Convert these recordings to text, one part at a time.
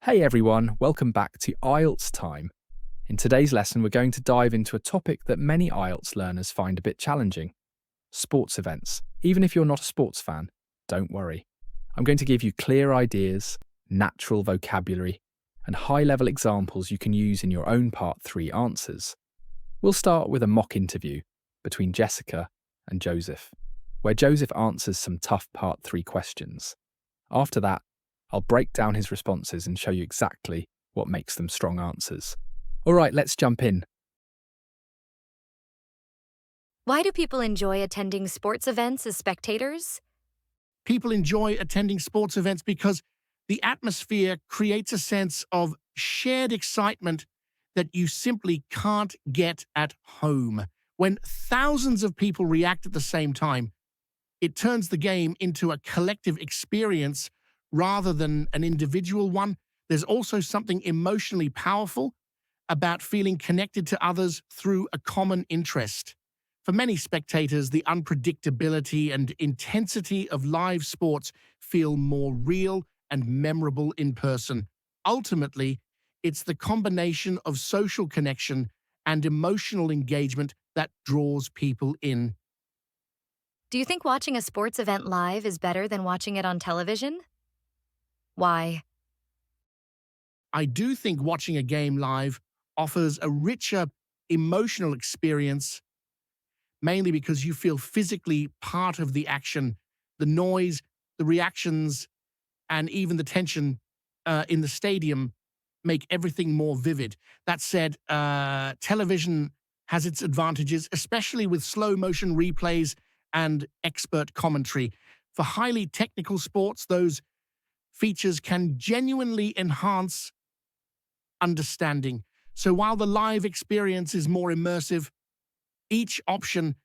Hey everyone, welcome back to IELTS time. In today's lesson, we're going to dive into a topic that many IELTS learners find a bit challenging: sports events. Even if you're not a sports fan, don't worry. I'm going to give you clear ideas, natural vocabulary, and high level examples you can use in your own Part 3 answers. We'll start with a mock interview between Jessica and Joseph, where Joseph answers some tough Part 3 questions. After that, I'll break down his responses and show you exactly what makes them strong answers. All right, let's jump in. Why do people enjoy attending sports events as spectators? People enjoy attending sports events because the atmosphere creates a sense of shared excitement that you simply can't get at home. When thousands of people react at the same time, it turns the game into a collective experience rather than an individual one. There's also something emotionally powerful about feeling connected to others through a common interest. For many spectators, the unpredictability and intensity of live sports feel more real and memorable in person. Ultimately, it's the combination of social connection and emotional engagement that draws people in. Do you think watching a sports event live is better than watching it on television? Why? I do think watching a game live offers a richer emotional experience, mainly because you feel physically part of the action, the noise, the reactions, and even the tension in the stadium make everything more vivid. That said, television has its advantages, especially with slow motion replays and expert commentary. For highly technical sports, those features can genuinely enhance understanding. So while the live experience is more immersive, each option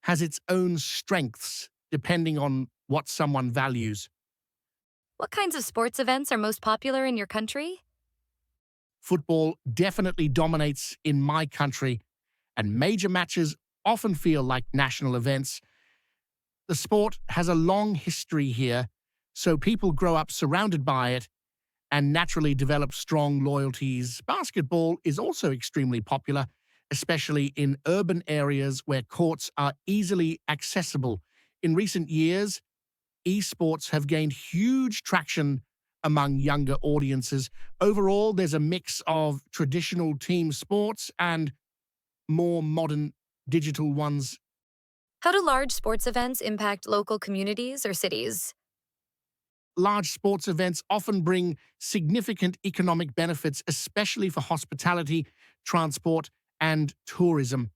has its own strengths depending on what someone values. What kinds of sports events are most popular in your country? Football definitely dominates in my country, and major matches often feel like national events. The sport has a long history here, so people grow up surrounded by it and naturally develop strong loyalties. Basketball is also extremely popular, especially in urban areas where courts are easily accessible. In recent years, esports have gained huge traction among younger audiences. Overall, there's a mix of traditional team sports and more modern digital ones. How do large sports events impact local communities or cities? Large sports events often bring significant economic benefits, especially for hospitality, transport, and tourism.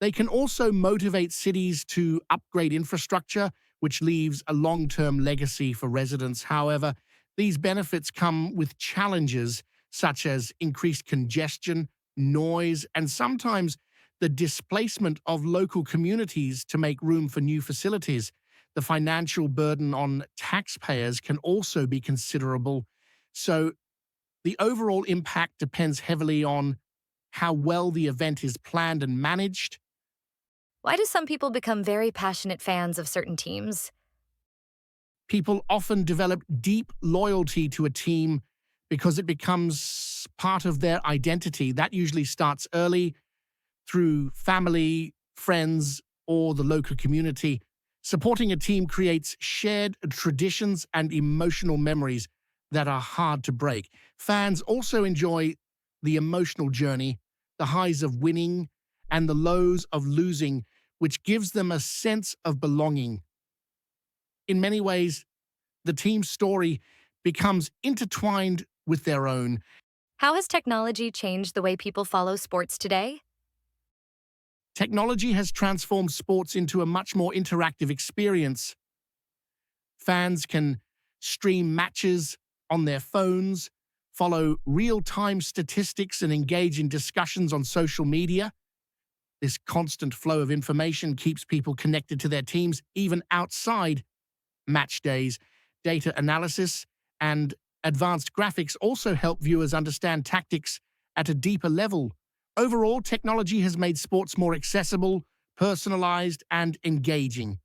They can also motivate cities to upgrade infrastructure, which leaves a long term legacy for residents. However, these benefits come with challenges such as increased congestion, noise, and sometimes the displacement of local communities to make room for new facilities. The financial burden on taxpayers can also be considerable. So, the overall impact depends heavily on how well the event is planned and managed. Why do some people become very passionate fans of certain teams? People often develop deep loyalty to a team because it becomes part of their identity. That usually starts early through family, friends, or the local community. Supporting a team creates shared traditions and emotional memories that are hard to break. Fans also enjoy the emotional journey, the highs of winning and the lows of losing, which gives them a sense of belonging. In many ways, the team's story becomes intertwined with their own. How has technology changed the way people follow sports today? Technology has transformed sports into a much more interactive experience. Fans can stream matches on their phones, follow real time statistics, and engage in discussions on social media. This constant flow of information keeps people connected to their teams even outside match days. Data analysis and advanced graphics also help viewers understand tactics at a deeper level. Overall, technology has made sports more accessible, personalized, and engaging.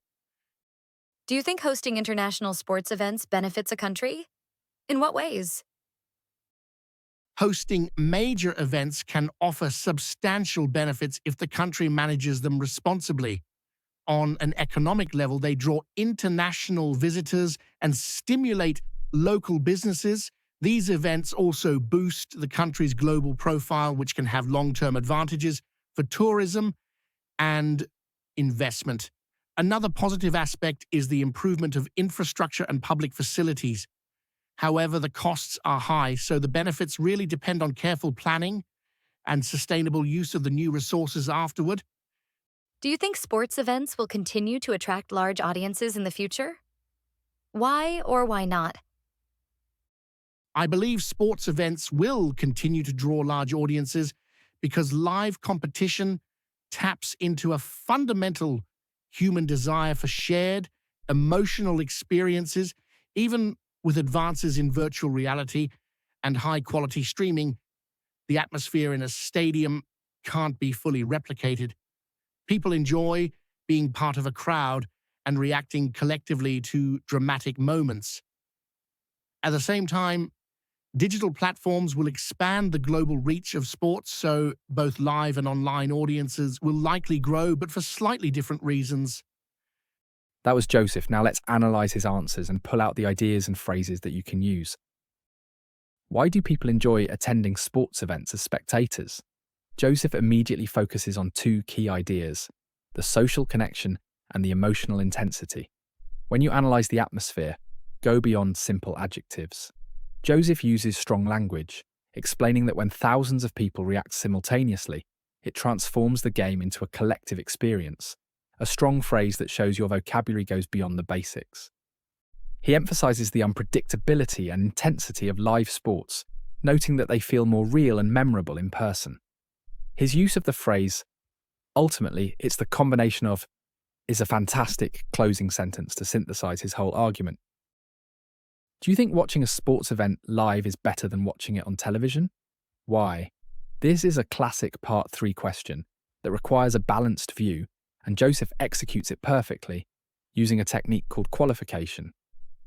Do you think hosting international sports events benefits a country? In what ways? Hosting major events can offer substantial benefits if the country manages them responsibly. On an economic level, they draw international visitors and stimulate local businesses. These events also boost the country's global profile, which can have long-term advantages for tourism and investment. Another positive aspect is the improvement of infrastructure and public facilities. However, the costs are high, so the benefits really depend on careful planning and sustainable use of the new resources afterward. Do you think sports events will continue to attract large audiences in the future? Why or why not? I believe sports events will continue to draw large audiences because live competition taps into a fundamental human desire for shared, emotional experiences. Even with advances in virtual reality and high-quality streaming, the atmosphere in a stadium can't be fully replicated. People enjoy being part of a crowd and reacting collectively to dramatic moments. At the same time, digital platforms will expand the global reach of sports, so both live and online audiences will likely grow, but for slightly different reasons. That was Joseph. Now let's analyse his answers and pull out the ideas and phrases that you can use. Why do people enjoy attending sports events as spectators? Joseph immediately focuses on two key ideas: the social connection and the emotional intensity. When you analyse the atmosphere, go beyond simple adjectives. Joseph uses strong language, explaining that when thousands of people react simultaneously, it transforms the game into a collective experience, a strong phrase that shows your vocabulary goes beyond the basics. He emphasises the unpredictability and intensity of live sports, noting that they feel more real and memorable in person. His use of the phrase, "ultimately, it's the combination of," is a fantastic closing sentence to synthesise his whole argument. Do you think watching a sports event live is better than watching it on television? Why? This is a classic Part 3 question that requires a balanced view, and Joseph executes it perfectly, using a technique called qualification.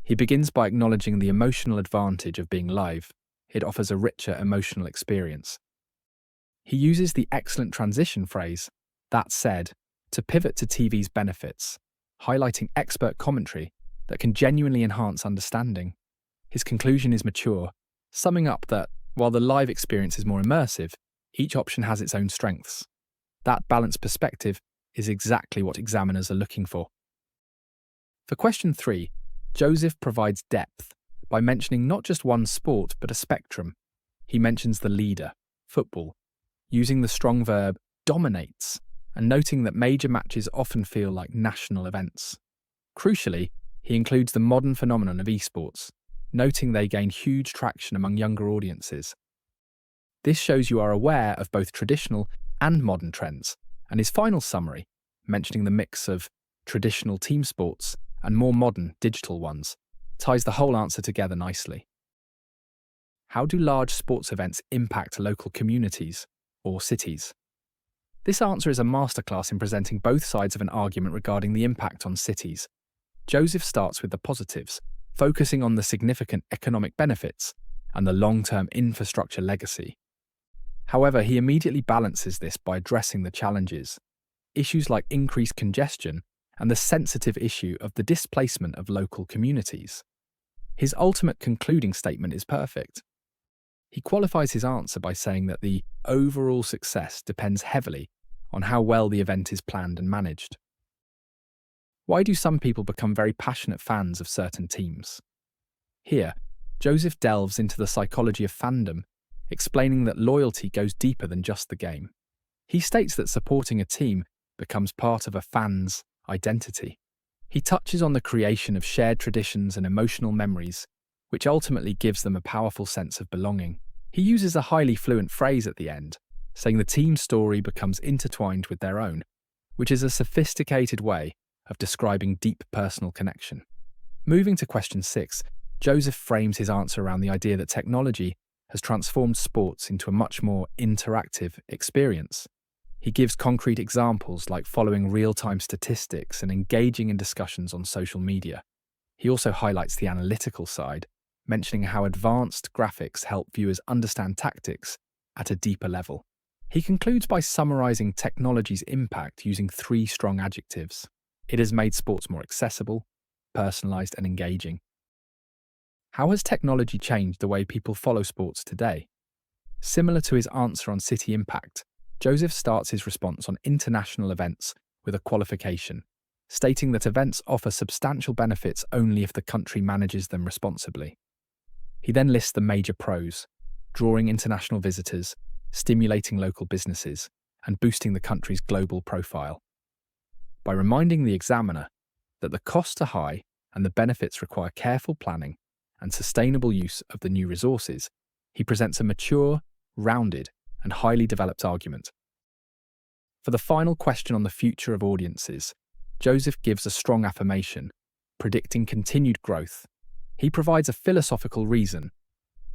He begins by acknowledging the emotional advantage of being live. It offers a richer emotional experience. He uses the excellent transition phrase, "that said," to pivot to TV's benefits, highlighting expert commentary that can genuinely enhance understanding. His conclusion is mature, summing up that, while the live experience is more immersive, each option has its own strengths. That balanced perspective is exactly what examiners are looking for. For question 3, Joseph provides depth by mentioning not just one sport but a spectrum. He mentions the leader, football, using the strong verb dominates and noting that major matches often feel like national events. Crucially, he includes the modern phenomenon of esports, noting they gain huge traction among younger audiences. This shows you are aware of both traditional and modern trends, and his final summary, mentioning the mix of traditional team sports and more modern digital ones, ties the whole answer together nicely. How do large sports events impact local communities or cities? This answer is a masterclass in presenting both sides of an argument regarding the impact on cities. Joseph starts with the positives, focusing on the significant economic benefits and the long-term infrastructure legacy. However, he immediately balances this by addressing the challenges, issues like increased congestion and the sensitive issue of the displacement of local communities. His ultimate concluding statement is perfect. He qualifies his answer by saying that the overall success depends heavily on how well the event is planned and managed. Why do some people become very passionate fans of certain teams? Here, Joseph delves into the psychology of fandom, explaining that loyalty goes deeper than just the game. He states that supporting a team becomes part of a fan's identity. He touches on the creation of shared traditions and emotional memories, which ultimately gives them a powerful sense of belonging. He uses a highly fluent phrase at the end, saying the team's story becomes intertwined with their own, which is a sophisticated way of describing deep personal connection. Moving to question 6, Joseph frames his answer around the idea that technology has transformed sports into a much more interactive experience. He gives concrete examples like following real-time statistics and engaging in discussions on social media. He also highlights the analytical side, mentioning how advanced graphics help viewers understand tactics at a deeper level. He concludes by summarizing technology's impact using 3 strong adjectives. It has made sports more accessible, personalized, and engaging. How has technology changed the way people follow sports today? Similar to his answer on city impact, Joseph starts his response on international events with a qualification, stating that events offer substantial benefits only if the country manages them responsibly. He then lists the major pros: drawing international visitors, stimulating local businesses, and boosting the country's global profile. By reminding the examiner that the costs are high and the benefits require careful planning and sustainable use of the new resources, he presents a mature, rounded, and highly developed argument. For the final question on the future of audiences, Joseph gives a strong affirmation, predicting continued growth. He provides a philosophical reason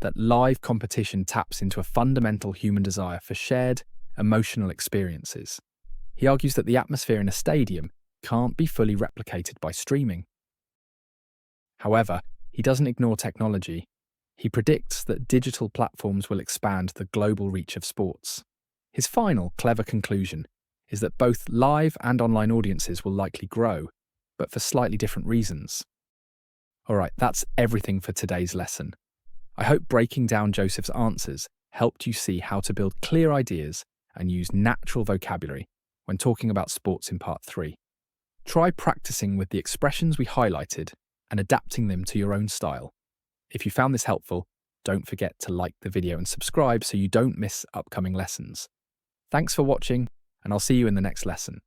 that live competition taps into a fundamental human desire for shared, emotional experiences. He argues that the atmosphere in a stadium can't be fully replicated by streaming. However, he doesn't ignore technology. He predicts that digital platforms will expand the global reach of sports. His final, clever conclusion is that both live and online audiences will likely grow, but for slightly different reasons. Alright, that's everything for today's lesson. I hope breaking down Joseph's answers helped you see how to build clear ideas and use natural vocabulary when talking about sports in Part 3. Try practicing with the expressions we highlighted and adapting them to your own style. If you found this helpful, don't forget to like the video and subscribe so you don't miss upcoming lessons. Thanks for watching, and I'll see you in the next lesson.